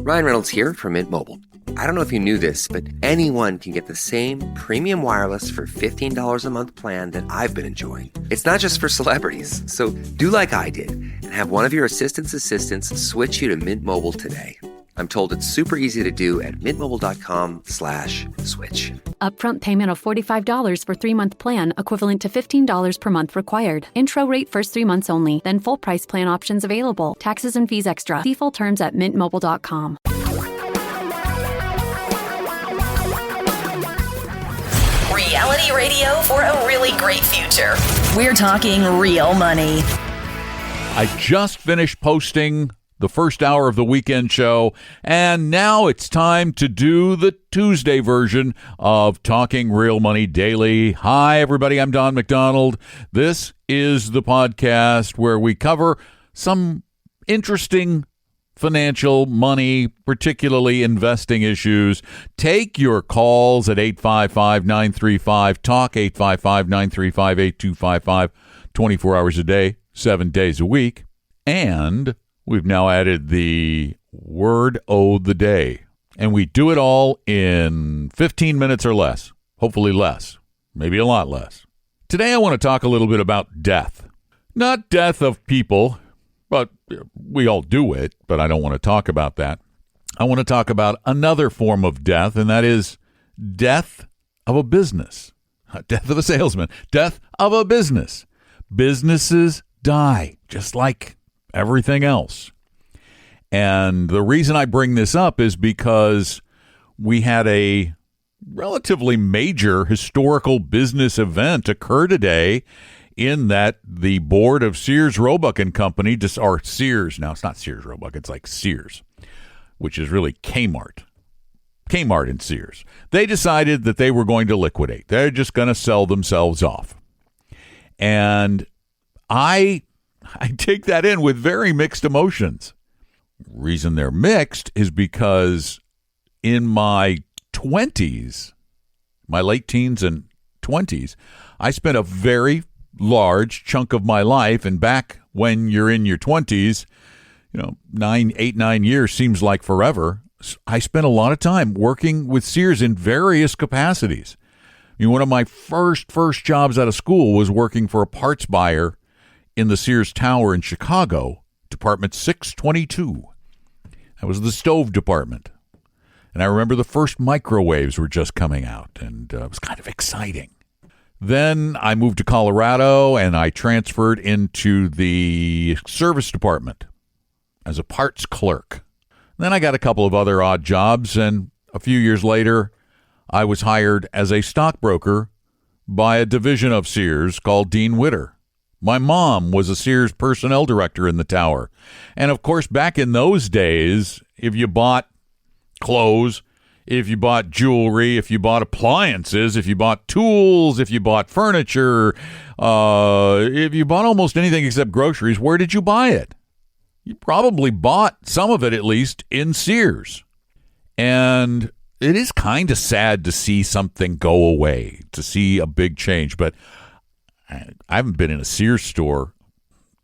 Ryan Reynolds here from Mint Mobile. I don't know if you knew this, but anyone can get the same premium wireless for $15 a month plan that I've been enjoying. It's not just for celebrities. So do like I did and have one of your assistants switch you to Mint Mobile today. I'm told it's super easy to do at mintmobile.com/switch. Upfront payment of $45 for 3-month plan, equivalent to $15 per month required. Intro rate first 3 months only, then full price plan options available. Taxes and fees extra. See full terms at mintmobile.com. Reality radio for a really great future. We're talking real money. I just finished posting the first hour of the weekend show, and now it's time to do the Tuesday version of Talking Real Money Daily. Hi, everybody. I'm Don McDonald. This is the podcast where we cover some interesting financial, money, particularly investing issues. Take your calls at 855-935-TALK, 855-935-8255, 24 hours a day, 7 days a week. And we've now added the word o' the day. And we do it all in 15 minutes or less, hopefully less, maybe a lot less. Today I want to talk a little bit about death. Not death of people, but we all do it, but I don't want to talk about that. I want to talk about another form of death, and that is death of a business. Not death of a salesman, death of a business. Businesses die, just like everything else. And the reason I bring this up is because we had a relatively major historical business event occur today, in that the board of Sears, Roebuck and Company, or Sears, now it's not Sears, Roebuck, it's like Sears, which is really Kmart and Sears. They decided that they were going to liquidate. They're just going to sell themselves off. And I take that in with very mixed emotions. Reason they're mixed is because in my 20s, my late teens and 20s, I spent a very large chunk of my life, and back when you're in your 20s, 9 years seems like forever. I spent a lot of time working with Sears in various capacities. One of my first jobs out of school was working for a parts buyer in the Sears Tower in Chicago, Department 622. That was the stove department. And I remember the first microwaves were just coming out, and it was kind of exciting. Then I moved to Colorado, and I transferred into the service department as a parts clerk. Then I got a couple of other odd jobs, and a few years later, I was hired as a stockbroker by a division of Sears called Dean Witter. My mom was a Sears personnel director in the tower. And, of course, back in those days, if you bought clothes, if you bought jewelry, if you bought appliances, if you bought tools, if you bought furniture, if you bought almost anything except groceries, where did you buy it? You probably bought some of it, at least, in Sears. And it is kind of sad to see something go away, to see a big change. But I haven't been in a Sears store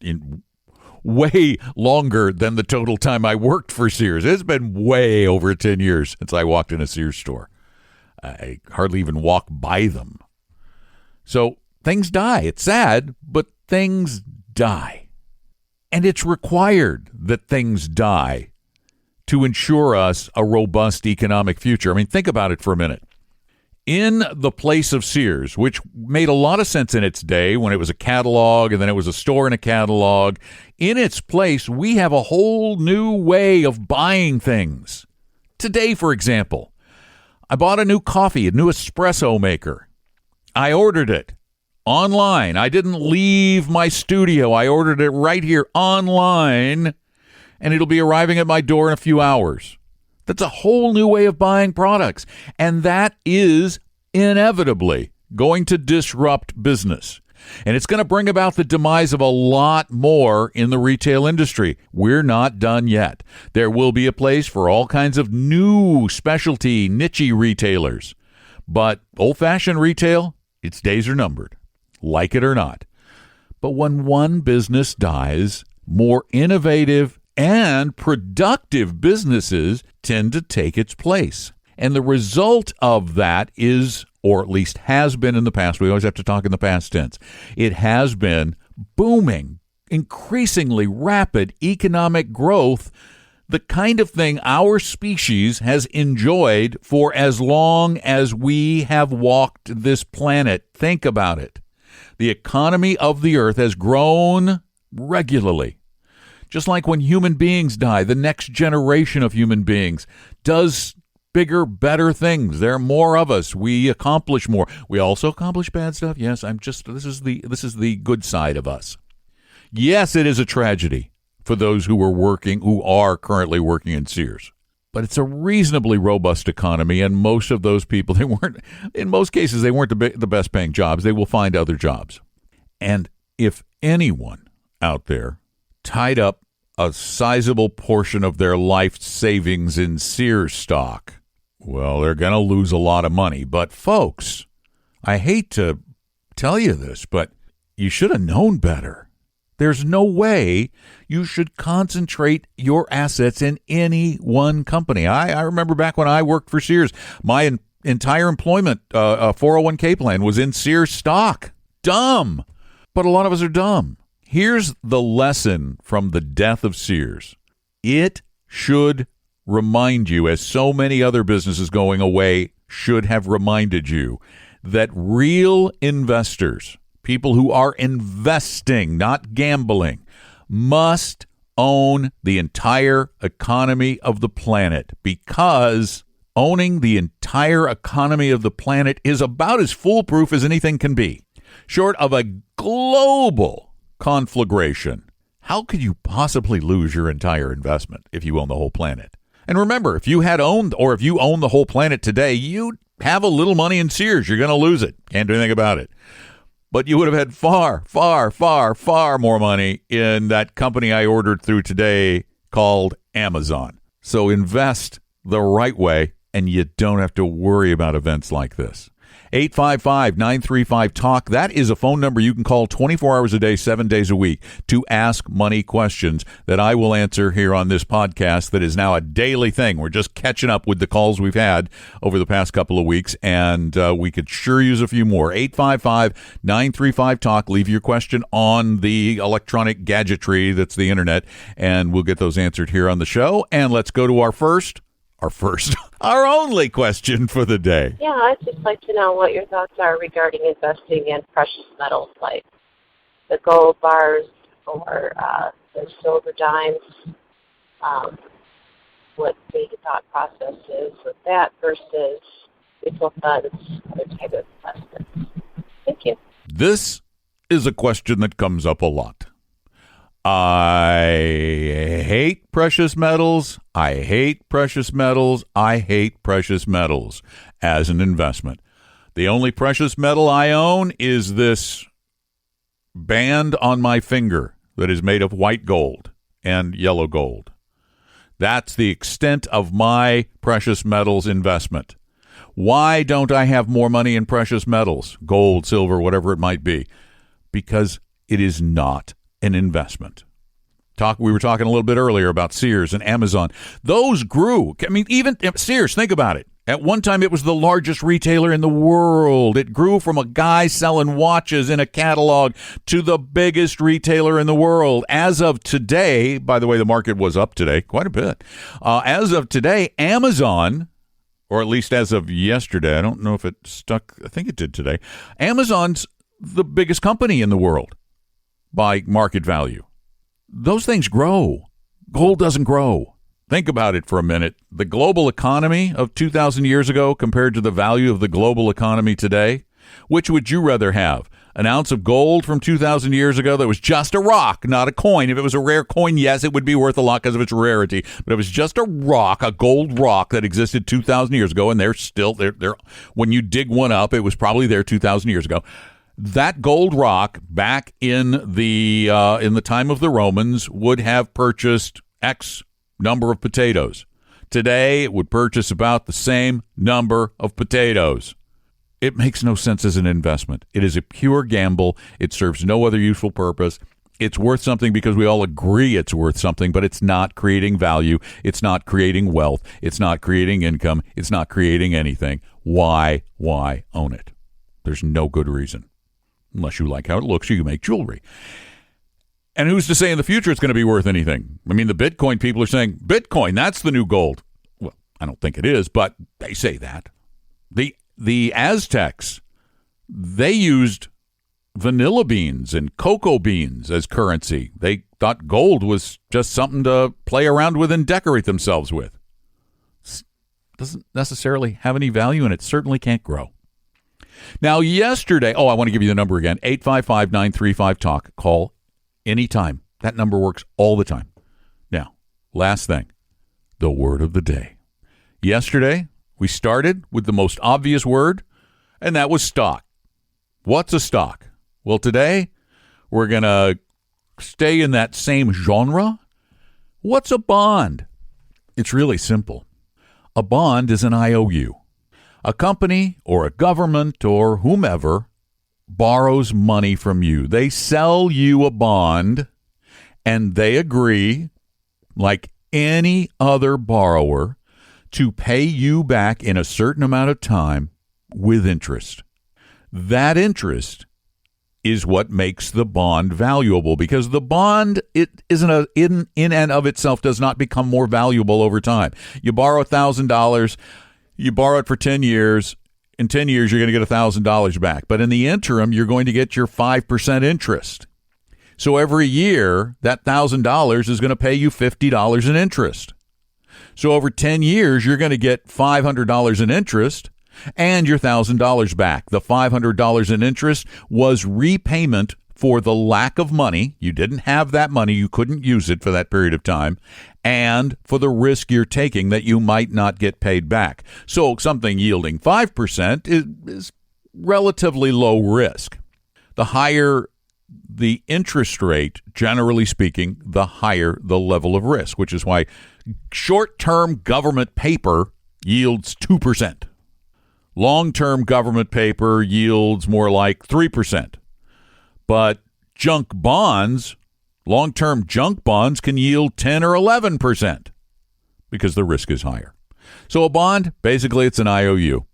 in way longer than the total time I worked for Sears. It's been way over 10 years since I walked in a Sears store. I hardly even walk by them. So things die. It's sad, but things die. And it's required that things die to ensure us a robust economic future. I mean, think about it for a minute. In the place of Sears, which made a lot of sense in its day when it was a catalog and then it was a store and a catalog, in its place, we have a whole new way of buying things. Today, for example, I bought a new coffee, a new espresso maker. I ordered it online. I didn't leave my studio. I ordered it right here online, and it'll be arriving at my door in a few hours. That's a whole new way of buying products, and that is inevitably going to disrupt business. And it's going to bring about the demise of a lot more in the retail industry. We're not done yet. There will be a place for all kinds of new specialty, niche retailers. But old-fashioned retail, its days are numbered, like it or not. But when one business dies, more innovative and productive businesses tend to take its place. And the result of that is, or at least has been in the past, we always have to talk in the past tense, it has been booming, increasingly rapid economic growth, the kind of thing our species has enjoyed for as long as we have walked this planet. Think about it. The economy of the earth has grown regularly. Just like when human beings die, the next generation of human beings does bigger, better things. There are more of us. We accomplish more. We also accomplish bad stuff. Yes, this is the good side of us. Yes, it is a tragedy for those who are currently working in Sears. But it's a reasonably robust economy, and most of those people, in most cases, they weren't the best paying jobs. They will find other jobs. And if anyone out there tied up a sizable portion of their life savings in Sears stock, well, they're going to lose a lot of money. But folks, I hate to tell you this, but you should have known better. There's no way you should concentrate your assets in any one company. I remember back when I worked for Sears, my entire employment 401k plan was in Sears stock. Dumb. But a lot of us are dumb. Here's the lesson from the death of Sears. It should remind you, as so many other businesses going away should have reminded you, that real investors, people who are investing, not gambling, must own the entire economy of the planet, because owning the entire economy of the planet is about as foolproof as anything can be. Short of a global conflagration, how could you possibly lose your entire investment if you own the whole planet? And remember, if you own the whole planet today, you'd have a little money in Sears. You're going to lose it. Can't do anything about it. But you would have had far, far, far, far more money in that company I ordered through today called Amazon. So invest the right way, and you don't have to worry about events like this. 855-935-TALK. That is a phone number you can call 24 hours a day, 7 days a week to ask money questions that I will answer here on this podcast that is now a daily thing. We're just catching up with the calls we've had over the past couple of weeks, and we could sure use a few more. 855-935-TALK. Leave your question on the electronic gadgetry that's the internet, and we'll get those answered here on the show. And let's go to our only question for the day. Yeah, I'd just like to know what your thoughts are regarding investing in precious metals like the gold bars or the silver dimes. What the thought process is with that versus mutual funds, other type of investments. Thank you. This is a question that comes up a lot. I hate precious metals. I hate precious metals. I hate precious metals as an investment. The only precious metal I own is this band on my finger that is made of white gold and yellow gold. That's the extent of my precious metals investment. Why don't I have more money in precious metals, gold, silver, whatever it might be? Because it is not an investment. We were talking a little bit earlier about Sears and Amazon. Those grew. I mean, even Sears, think about it. At one time, it was the largest retailer in the world. It grew from a guy selling watches in a catalog to the biggest retailer in the world. As of today, by the way, the market was up today quite a bit. As of today, Amazon, or at least as of yesterday, I don't know if it stuck. I think it did today. Amazon's the biggest company in the world by market value. Those things grow. Gold doesn't grow. Think about it for a minute. The global economy of 2,000 years ago compared to the value of the global economy today, which would you rather have? An ounce of gold from 2,000 years ago that was just a rock, not a coin. If it was a rare coin, yes, it would be worth a lot because of its rarity. But it was just a rock, a gold rock that existed 2,000 years ago, and they're still there. When you dig one up, it was probably there 2,000 years ago. That gold rock back in the time of the Romans would have purchased X number of potatoes. Today, it would purchase about the same number of potatoes. It makes no sense as an investment. It is a pure gamble. It serves no other useful purpose. It's worth something because we all agree it's worth something, but it's not creating value. It's not creating wealth. It's not creating income. It's not creating anything. Why own it? There's no good reason. Unless you like how it looks, you can make jewelry. And who's to say in the future it's going to be worth anything? I mean, the Bitcoin people are saying, Bitcoin, that's the new gold. Well, I don't think it is, but they say that. The Aztecs, they used vanilla beans and cocoa beans as currency. They thought gold was just something to play around with and decorate themselves with. It doesn't necessarily have any value, and it certainly can't grow. Now, yesterday, I want to give you the number again, 855-935-TALK. Call anytime. That number works all the time. Now, last thing, the word of the day. Yesterday, we started with the most obvious word, and that was stock. What's a stock? Well, today, we're going to stay in that same genre. What's a bond? It's really simple. A bond is an IOU. A company or a government or whomever borrows money from you. They sell you a bond, and they agree, like any other borrower, to pay you back in a certain amount of time with interest. That interest is what makes the bond valuable, because the bond, it isn't in and of itself does not become more valuable over time. You borrow $1,000, you borrow it for 10 years. In 10 years, you're going to get $1,000 back. But in the interim, you're going to get your 5% interest. So every year, that $1,000 is going to pay you $50 in interest. So over 10 years, you're going to get $500 in interest and your $1,000 back. The $500 in interest was repayment for the lack of money. You didn't have that money. You couldn't use it for that period of time. And for the risk you're taking that you might not get paid back. So something yielding 5% is relatively low risk. The higher the interest rate, generally speaking, the higher the level of risk, which is why short-term government paper yields 2%. Long-term government paper yields more like 3%. But junk bonds, long-term junk bonds can yield 10 or 11% because the risk is higher. So a bond, basically it's an IOU.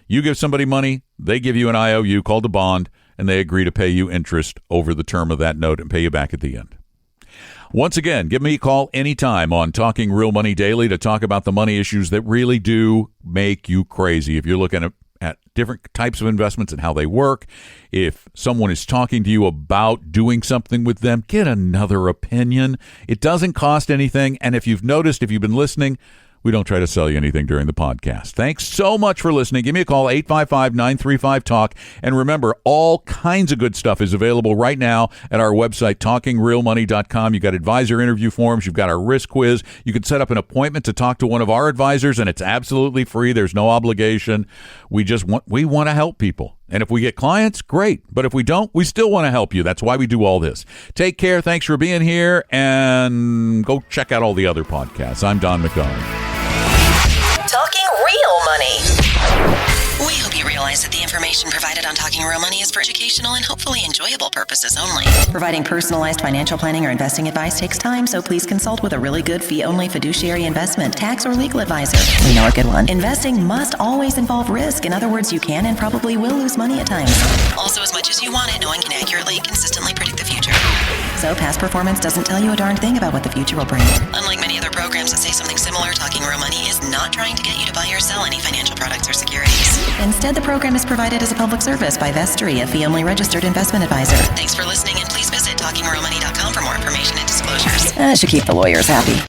You give somebody money, they give you an IOU called a bond, and they agree to pay you interest over the term of that note and pay you back at the end. Once again, give me a call anytime on Talking Real Money Daily to talk about the money issues that really do make you crazy. If you're looking at different types of investments and how they work, if someone is talking to you about doing something with them, get another opinion. It doesn't cost anything, and if you've noticed, if you've been listening, we don't try to sell you anything during the podcast. Thanks so much for listening. Give me a call, 855-935-TALK. And remember, all kinds of good stuff is available right now at our website, talkingrealmoney.com. You've got advisor interview forms. You've got our risk quiz. You can set up an appointment to talk to one of our advisors, and it's absolutely free. There's no obligation. We want to help people. And if we get clients, great. But if we don't, we still want to help you. That's why we do all this. Take care. Thanks for being here. And go check out all the other podcasts. I'm Don McDonald. Talking Real Money. We hope you realize that the information provided on Talking Real Money is for educational and hopefully enjoyable purposes only. Providing personalized financial planning or investing advice takes time, so please consult with a really good fee-only fiduciary investment, tax, or legal advisor. We know a good one. Investing must always involve risk. In other words, you can and probably will lose money at times. Also, as much as you want it, no one can accurately, consistently predict the future. So past performance doesn't tell you a darn thing about what the future will bring. Unlike many other programs that say something similar, Talking Real Money is not trying to get you to buy or sell any financial products or securities. Instead, the program is provided as a public service by Vestry, a fee-only registered investment advisor. Thanks for listening, and please visit talkingrealmoney.com for more information and disclosures. That should keep the lawyers happy.